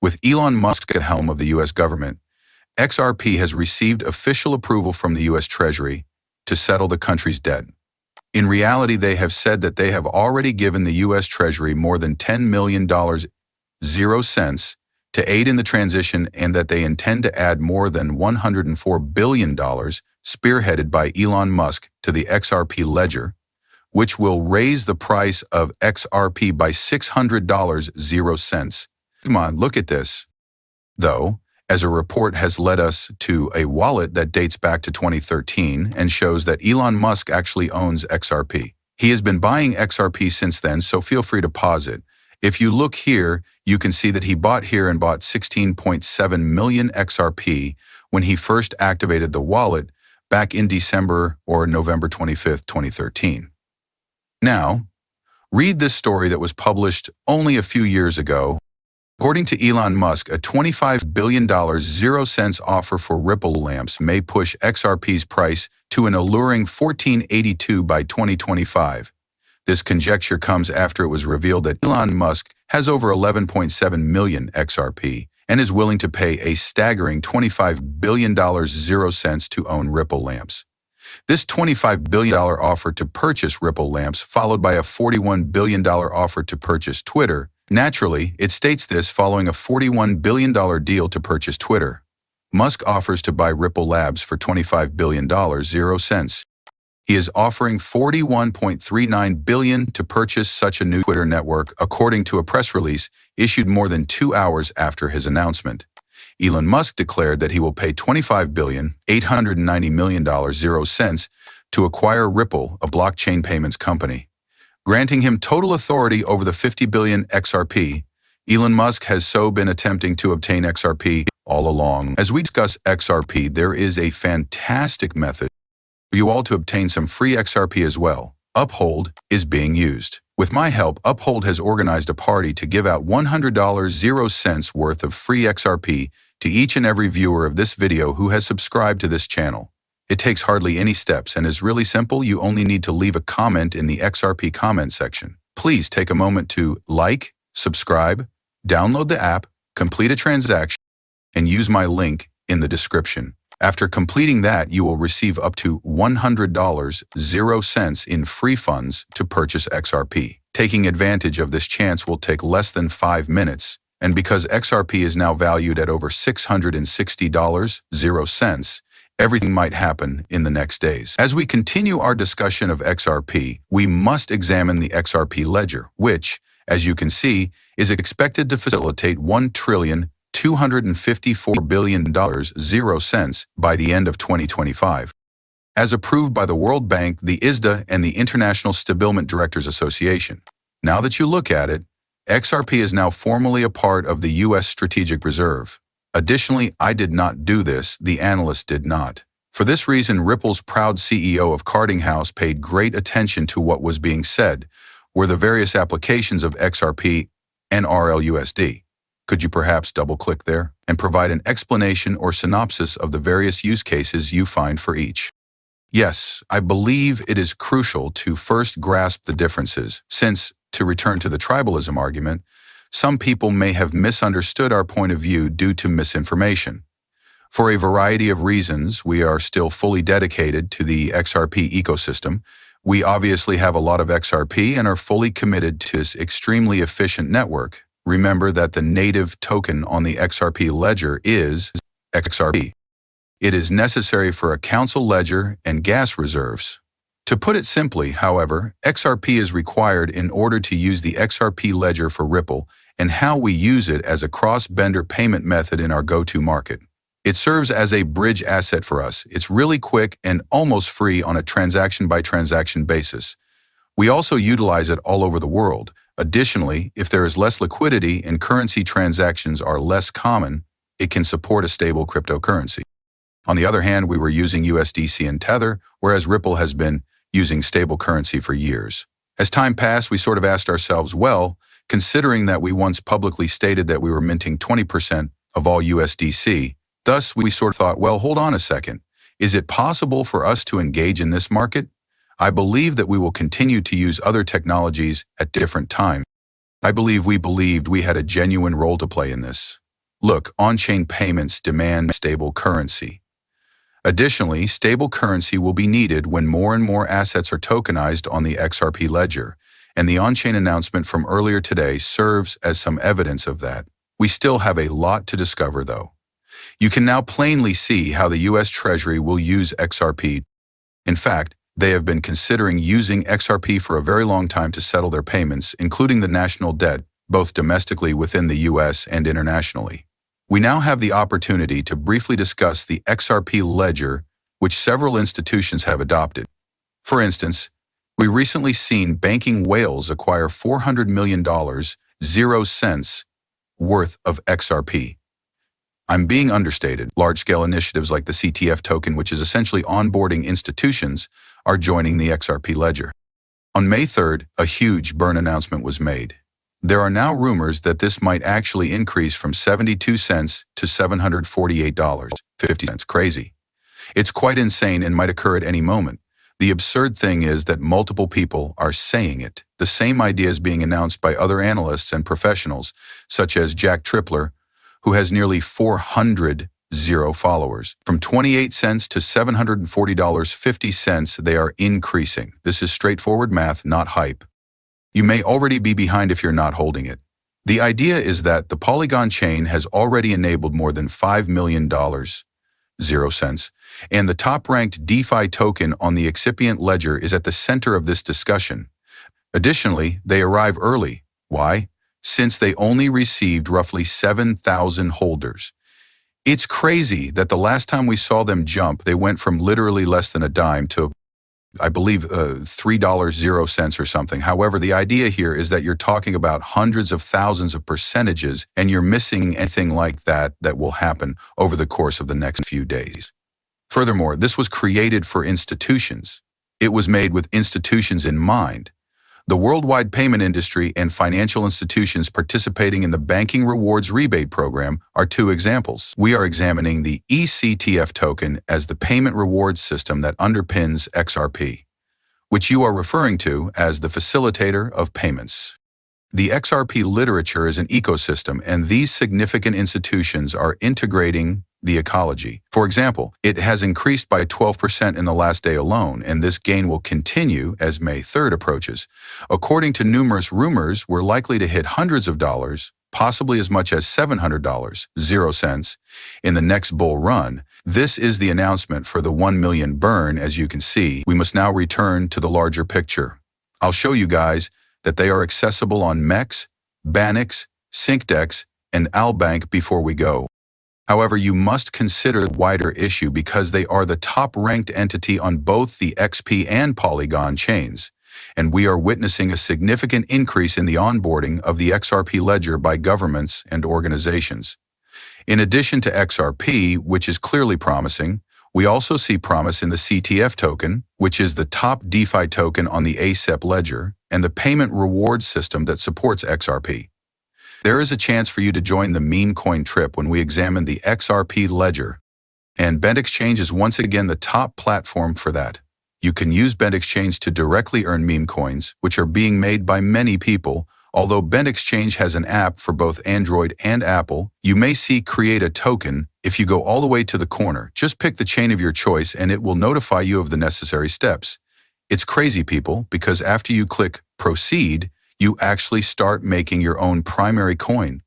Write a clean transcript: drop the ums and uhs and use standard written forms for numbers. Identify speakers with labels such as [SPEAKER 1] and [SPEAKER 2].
[SPEAKER 1] With Elon Musk at the helm of the U.S. government, XRP has received official approval from the U.S. Treasury to settle the country's debt. In reality, they have said that they have already given the U.S. Treasury more than $10 million, 0 cents, to aid in the transition, and that they intend to add more than $104 billion, spearheaded by Elon Musk, to the XRP ledger, which will raise the price of XRP by $600, 0 cents. Come on, look at this. Though, as a report has led us to a wallet that dates back to 2013 and shows that Elon Musk actually owns XRP. He has been buying XRP since then, so feel free to pause it. If you look here, you can see that he bought here and bought 16.7 million XRP when he first activated the wallet back in December or November 25th, 2013. Now, read this story that was published only a few years ago. According to Elon Musk, a $25 billion 0 cents offer for Ripple lamps may push XRP's price to an alluring $14.82 by 2025. This conjecture comes after it was revealed that Elon Musk has over 11.7 million XRP and is willing to pay a staggering $25 billion 0 cents to own Ripple lamps. This $25 billion offer to purchase Ripple lamps, followed by a $41 billion offer to purchase Twitter. Naturally, it states this following a $41 billion deal to purchase Twitter. Musk offers to buy Ripple Labs for $25 billion, 0 cents. He is offering $41.39 billion to purchase such a new Twitter network, according to a press release issued more than 2 hours after his announcement. Elon Musk declared that he will pay $25.89 billion, 0 cents, to acquire Ripple, a blockchain payments company, granting him total authority over the 50 billion XRP. Elon Musk has so been attempting to obtain XRP all along. As we discuss XRP, there is a fantastic method for you all to obtain some free XRP as well. Uphold is being used. With my help, Uphold has organized a party to give out $100, 0 cents worth of free XRP to each and every viewer of this video who has subscribed to this channel. It takes hardly any steps and is really simple. You only need to leave a comment in the XRP comment section. Please take a moment to like, subscribe, download the app, complete a transaction, and use my link in the description. After completing that, you will receive up to $100, 0 cents in free funds to purchase XRP. Taking advantage of this chance will take less than 5 minutes, and because XRP is now valued at over $660, 0 cents, everything might happen in the next days. As we continue our discussion of XRP, we must examine the XRP ledger, which, as you can see, is expected to facilitate $1,254 billion, 0 cents by the end of 2025. As approved by the World Bank, the ISDA, and the International Stability Directors Association. Now that you look at it, XRP is now formally a part of the U.S. Strategic Reserve. Additionally, I did not do this, the analyst did not. For this reason, Ripple's proud CEO of Carding House paid great attention to what was being said, were the various applications of XRP and RLUSD. Could you perhaps double-click there and provide an explanation or synopsis of the various use cases you find for each? Yes, I believe it is crucial to first grasp the differences, since, to return to the tribalism argument, some people may have misunderstood our point of view due to misinformation. For a variety of reasons, we are still fully dedicated to the XRP ecosystem. We obviously have a lot of XRP and are fully committed to this extremely efficient network. Remember that the native token on the XRP ledger is XRP. It is necessary for a council ledger and gas reserves. To put it simply, however, XRP is required in order to use the XRP ledger for Ripple and how we use it as a cross-vendor payment method in our go-to market. It serves as a bridge asset for us. It's really quick and almost free on a transaction-by-transaction basis. We also utilize it all over the world. Additionally, if there is less liquidity and currency transactions are less common, it can support a stable cryptocurrency. On the other hand, we were using USDC and Tether, whereas Ripple has been using stable currency for years. As time passed, we sort of asked ourselves, well, considering that we once publicly stated that we were minting 20% of all USDC, thus we sort of thought, well, hold on a second. Is it possible for us to engage in this market? I believe that we will continue to use other technologies at different times. I believe we believed we had a genuine role to play in this. Look, on-chain payments demand stable currency. Additionally, stable currency will be needed when more and more assets are tokenized on the XRP ledger, and the on-chain announcement from earlier today serves as some evidence of that. We still have a lot to discover, though. You can now plainly see how the US Treasury will use XRP. In fact, they have been considering using XRP for a very long time to settle their payments, including the national debt, both domestically within the US and internationally. We now have the opportunity to briefly discuss the XRP ledger, which several institutions have adopted. For instance, we recently seen banking whales acquire $400 million, 0 cents, worth of XRP. I'm being understated. Large-scale initiatives like the CTF token, which is essentially onboarding institutions, are joining the XRP ledger. On May 3rd, a huge burn announcement was made. There are now rumors that this might actually increase from 72 cents to $748.50. Crazy. It's quite insane and might occur at any moment. The absurd thing is that multiple people are saying it. The same idea is being announced by other analysts and professionals, such as Jack Tripler, who has nearly 400 followers. From 28 cents to $740.50, they are increasing. This is straightforward math, not hype. You may already be behind if you're not holding it. The idea is that the Polygon chain has already enabled more than $5 million, 0 cents, and the top-ranked DeFi token on the excipient ledger is at the center of this discussion. Additionally, they arrive early. Why? Since they only received roughly 7,000 holders. It's crazy that the last time we saw them jump, they went from literally less than a dime to, I believe, $3.00 or something. However, the idea here is that you're talking about hundreds of thousands of percentages, and you're missing anything like that will happen over the course of the next few days. Furthermore, this was created for institutions. It was made with institutions in mind. The worldwide payment industry and financial institutions participating in the Banking Rewards Rebate Program are two examples. We are examining the eCTF token as the payment rewards system that underpins XRP, which you are referring to as the facilitator of payments. The XRP literature is an ecosystem, and these significant institutions are integrating the ecology. For example, it has increased by 12% in the last day alone, and this gain will continue as May 3rd approaches. According to numerous rumors, we're likely to hit hundreds of dollars, possibly as much as $700, 0 cents, in the next bull run. This is the announcement for the 1 million burn. As you can see, we must now return to the larger picture. I'll show you guys that they are accessible on MEX, Banix, SyncDex, and Albank before we go. However, you must consider the wider issue because they are the top-ranked entity on both the XP and Polygon chains, and we are witnessing a significant increase in the onboarding of the XRP ledger by governments and organizations. In addition to XRP, which is clearly promising, we also see promise in the CTF token, which is the top DeFi token on the ACEP ledger, and the payment reward system that supports XRP. There is a chance for you to join the meme coin trip when we examine the XRP ledger, and BentExchange is once again the top platform for that. You can use BentExchange to directly earn meme coins, which are being made by many people. Although BentExchange has an app for both Android and Apple, you may see create a token. If you go all the way to the corner, just pick the chain of your choice and it will notify you of the necessary steps. It's crazy, people, because after you click proceed, you actually start making your own primary coin,